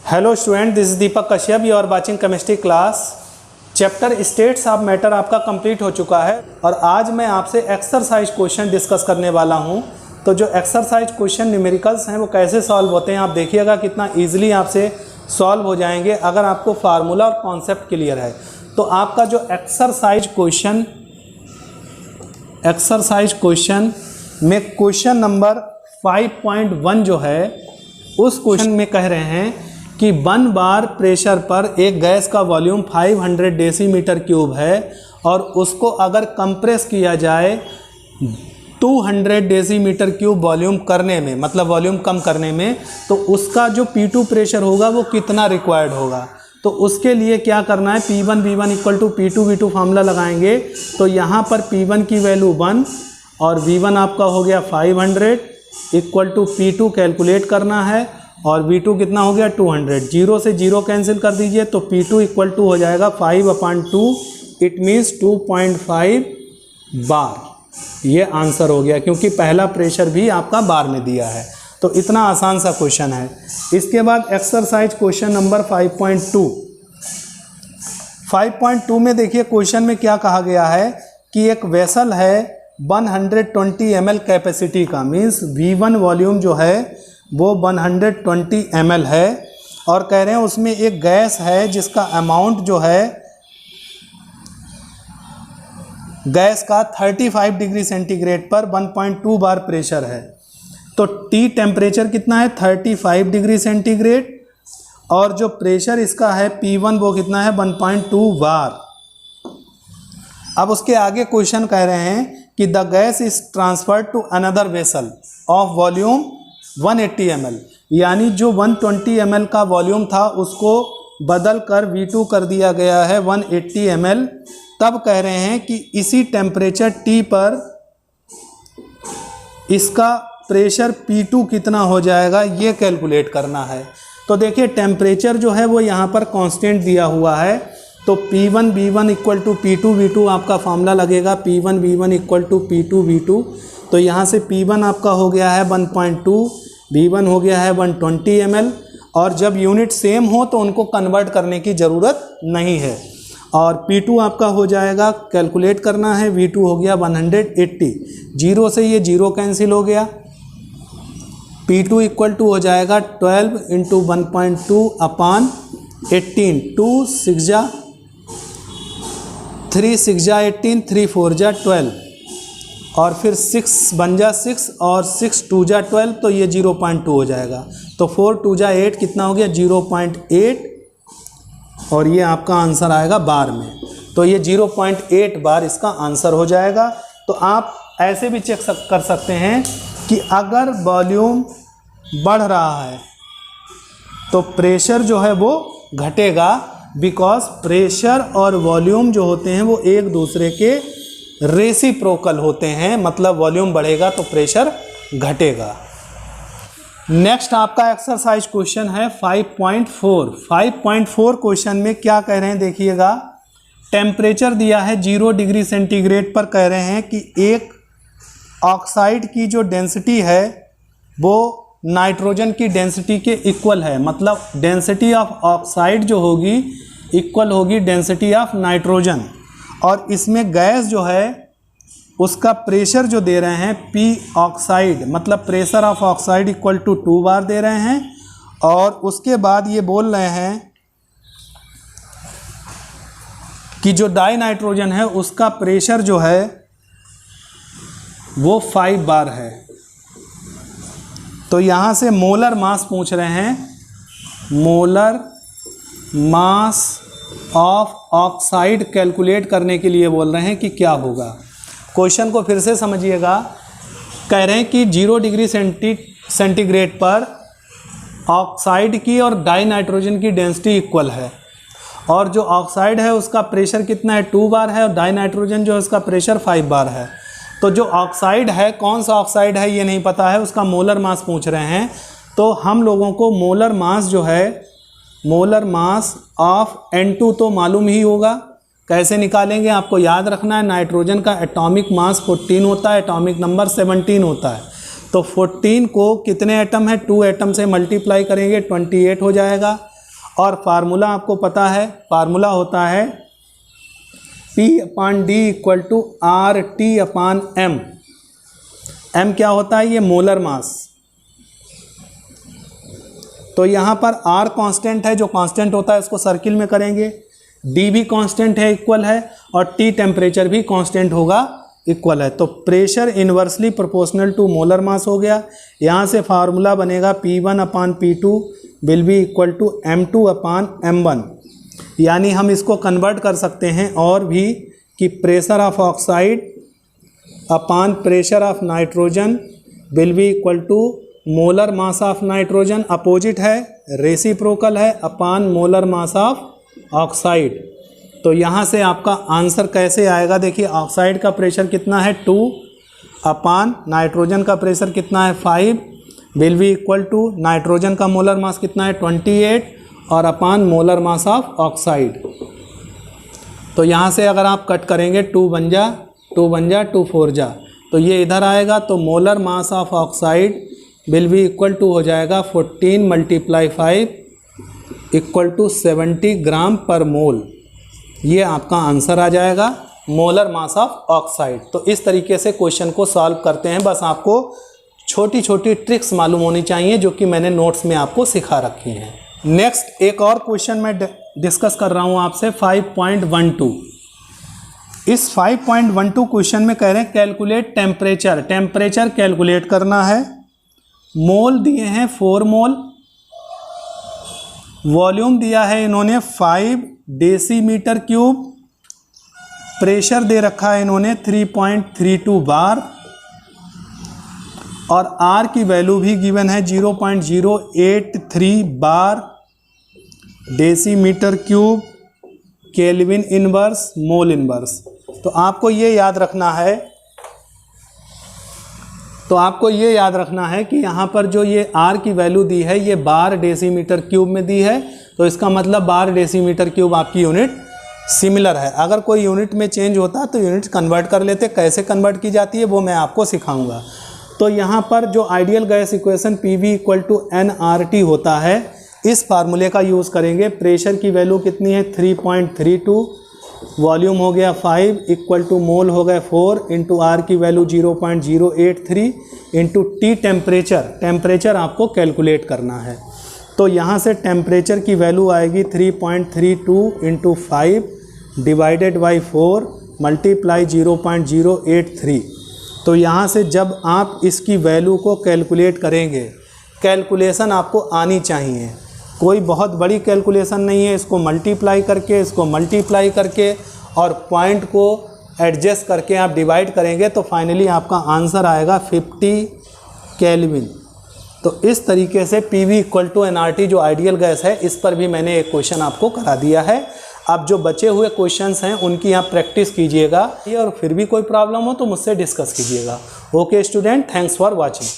Hello student, this is Deepak Kashyap. You are watching chemistry class. Chapter states of matter आपका complete हो चुका है और आज मैं आपसे एक्सरसाइज क्वेश्चन डिस्कस करने वाला हूं। तो जो एक्सरसाइज क्वेश्चन न्यूमेरिकल्स हैं वो कैसे सॉल्व होते हैं आप देखिएगा कितना इजीली आपसे सॉल्व हो जाएंगे अगर आपको फार्मूला और कॉन्सेप्ट क्लियर है। तो आपका जो एक्सरसाइज क्वेश्चन में क्वेश्चन नंबर 5.1 जो है उस क्वेश्चन में कह रहे हैं कि 1 बार प्रेशर पर एक गैस का वॉल्यूम 500 डेसीमीटर क्यूब है और उसको अगर कंप्रेस किया जाए 200 डेसीमीटर क्यूब वॉल्यूम करने में, मतलब वॉल्यूम कम करने में, तो उसका जो P2 प्रेशर होगा वो कितना रिक्वायर्ड होगा। तो उसके लिए क्या करना है, P1 V1 equal to P2 V2 formula लगाएंगे। तो यहाँ पर P1 की वैल्यू 1 और V1 आपका हो गया 500 इक्वल टू P2 कैलकुलेट करना है और V2 कितना हो गया 200। 0 से 0 कैंसिल कर दीजिए तो P2 इक्वल टू हो जाएगा 5/2, इट मीन्स 2.5 बार। ये आंसर हो गया क्योंकि पहला प्रेशर भी आपका बार में दिया है। तो इतना आसान सा क्वेश्चन है। इसके बाद एक्सरसाइज क्वेश्चन नंबर 5.2 में देखिए क्वेश्चन में क्या कहा गया है कि एक वेसल है 120 ml कैपेसिटी का, मीन्स V1 वॉल्यूम जो है वो 120 ml है और कह रहे हैं उसमें एक गैस है जिसका अमाउंट जो है गैस का 35 डिग्री सेंटीग्रेड पर 1.2 बार प्रेशर है। तो T टेम्परेचर कितना है 35 डिग्री सेंटीग्रेड और जो प्रेशर इसका है P1 वो कितना है 1.2 बार। अब उसके आगे क्वेश्चन कह रहे हैं कि the gas is transferred to another vessel of volume 180 ml, यानी जो 120 ml का वॉल्यूम था उसको बदल कर V2 कर दिया गया है 180 ml। तब कह रहे हैं कि इसी टेम्परेचर T पर इसका प्रेशर P2 कितना हो जाएगा ये कैलकुलेट करना है। तो देखिए टेम्परेचर जो है वो यहाँ पर कांस्टेंट दिया हुआ है। तो P1 V1 equal to P2 V2 आपका फार्मूला लगेगा P1 V1 equal to P2 V2। तो यहाँ से P1 आपका हो गया है 1.2, V1 हो गया है 120 ml और जब यूनिट सेम हो तो उनको कन्वर्ट करने की ज़रूरत नहीं है। और P2 आपका हो जाएगा, कैलकुलेट करना है, V2 हो गया 180। 0 से ये 0 कैंसिल हो गया। P2 इक्वल टू हो जाएगा 12 इंटू 1.2 अपान 18, 2 6 जा 3 6 जा 18, 3 4 जा 12 और फिर 6 बन जा 6 और 6 2 जा 12, तो ये 0.2 हो जाएगा। तो 4 2 जा 8 कितना हो गया 0.8 और ये आपका आंसर आएगा बार में। तो ये 0.8 बार इसका आंसर हो जाएगा। तो आप ऐसे भी चेक कर सकते हैं कि अगर वॉल्यूम बढ़ रहा है तो प्रेशर जो है वो घटेगा, बिकॉज प्रेशर और वॉल्यूम जो होते हैं वो एक दूसरे के रेसिप्रोकल होते हैं, मतलब वॉल्यूम बढ़ेगा तो प्रेशर घटेगा। नेक्स्ट आपका एक्सरसाइज क्वेश्चन है 5.4। 5.4 क्वेश्चन में क्या कह रहे हैं देखिएगा, टेम्परेचर दिया है 0 डिग्री सेंटीग्रेड पर। कह रहे हैं कि एक ऑक्साइड की जो डेंसिटी है वो नाइट्रोजन की डेंसिटी के इक्वल है, मतलब डेंसिटी ऑफ ऑक्साइड जो होगी इक्वल होगी डेंसिटी ऑफ नाइट्रोजन। और इसमें गैस जो है उसका प्रेशर जो दे रहे हैं P ऑक्साइड, मतलब pressure of oxide equal to 2 bar दे रहे हैं। और उसके बाद ये बोल रहे हैं कि जो डाई नाइट्रोजन है उसका प्रेशर जो है वो 5 बार है। तो यहाँ से मोलर मास पूछ रहे हैं, molar mass of oxide calculate करने के लिए बोल रहे हैं कि क्या होगा। क्वेश्चन को फिर से समझिएगा। कह रहे हैं कि 0 डिग्री सेंटीग्रेड पर ऑक्साइड की और डाई नाइट्रोजन की डेंसिटी इक्वल है और जो ऑक्साइड है उसका प्रेशर कितना है 2 बार है और डाई नाइट्रोजन जो है उसका प्रेशर 5 बार है। तो जो ऑक्साइड है, कौन सा ऑक्साइड है ये नहीं पता है, उसका मोलर मास पूछ रहे हैं। तो हम लोगों को मोलर मास जो है, मोलर मास ऑफ N2 तो मालूम ही होगा। कैसे निकालेंगे आपको याद रखना है, नाइट्रोजन का एटॉमिक मास 14 होता है, एटॉमिक नंबर 17 होता है। तो 14 को कितने एटम है, 2 एटम से मल्टीप्लाई करेंगे 28 हो जाएगा। और फार्मूला आपको पता है, फार्मूला होता है P/D equal to RT/M। M क्या होता है? ये मोलर मास। तो यहाँ पर R कांस्टेंट है, जो कांस्टेंट होता है उसको सर्किल में करेंगे, D भी कांस्टेंट है, इक्वल है, और T टेम्परेचर भी कांस्टेंट होगा, इक्वल है। तो pressure inversely proportional to molar mass हो गया। यहाँ से फार्मूला बनेगा P1/P2 will be equal to M2/M1। यानी हम इसको कन्वर्ट कर सकते हैं और भी कि pressure of oxide upon pressure of nitrogen will be equal to molar mass of nitrogen, opposite है, रेसिप्रोकल है, upon molar mass of oxide. तो यहाँ से आपका आंसर कैसे आएगा? देखिए, ऑक्साइड का प्रेशर कितना है 2 अपॉन नाइट्रोजन का प्रेशर कितना है 5 will be equal to nitrogen का मोलर मास कितना है 28 और upon molar mass of oxide. तो यहाँ से अगर आप कट करेंगे 2 बन जा 2 4 जा, तो ये इधर आएगा। तो molar mass of oxide will be equal to हो जाएगा 14 × 5 इक्वल टू 70 ग्राम पर मोल। ये आपका आंसर आ जाएगा, मोलर मास ऑफ ऑक्साइड। तो इस तरीके से क्वेश्चन को सॉल्व करते हैं। बस आपको छोटी छोटी ट्रिक्स मालूम होनी चाहिए जो कि मैंने नोट्स में आपको सिखा रखी हैं। नेक्स्ट एक और क्वेश्चन मैं डिस्कस कर रहा हूँ आपसे 5.12। इस 5.12 क्वेश्चन में कह रहे हैं कैलकुलेट टेम्परेचर। टेम्परेचर कैलकुलेट करना है। मोल दिए हैं 4 मोल, वॉल्यूम दिया है इन्होंने 5 डेसीमीटर क्यूब, प्रेशर दे रखा है इन्होंने 3.32 बार, और R की वैल्यू भी गिवन है 0.083 बार decimetre cube kelvin inverse mole inverse. तो आपको ये याद रखना है कि यहाँ पर जो ये R की वैल्यू दी है ये बार डेसीमीटर क्यूब में दी है। तो इसका मतलब बार डेसीमीटर क्यूब आपकी यूनिट सिमिलर है। अगर कोई यूनिट में चेंज होता है तो यूनिट कन्वर्ट कर लेते। कैसे कन्वर्ट की जाती है वो मैं आपको सिखाऊंगा। तो यहाँ पर जो ideal gas equation PV equal to nRT होता है, इस फार्मूले का यूज़ करेंगे। प्रेशर की वैल्यू कितनी है 3.32, वॉल्यूम हो गया 5 इक्वल टू मोल हो गए 4 इंटू R की वैल्यू 0.083 इंटू T टेम्परेचर आपको कैलकुलेट करना है। तो यहाँ से टेम्परेचर की वैल्यू आएगी 3.32 इंटू 5 डिवाइडेड बाई 4 मल्टीप्लाई 0.083। तो यहाँ से जब आप इसकी वैल्यू को कैलकुलेट करेंगे, कैलकुलेशन आपको आनी चाहिए, कोई बहुत बड़ी कैलकुलेशन नहीं है। इसको मल्टीप्लाई करके और पॉइंट को एडजस्ट करके आप डिवाइड करेंगे तो फाइनली आपका आंसर आएगा 50 केल्विन। तो इस तरीके से PV इक्वल टू nRT जो आइडियल गैस है, इस पर भी मैंने एक क्वेश्चन आपको करा दिया है। अब जो बचे हुए क्वेश्चंस हैं उनकी आप प्रैक्टिस कीजिएगा, और फिर भी कोई प्रॉब्लम हो तो मुझसे डिस्कस कीजिएगा। Okay student, thanks for watching.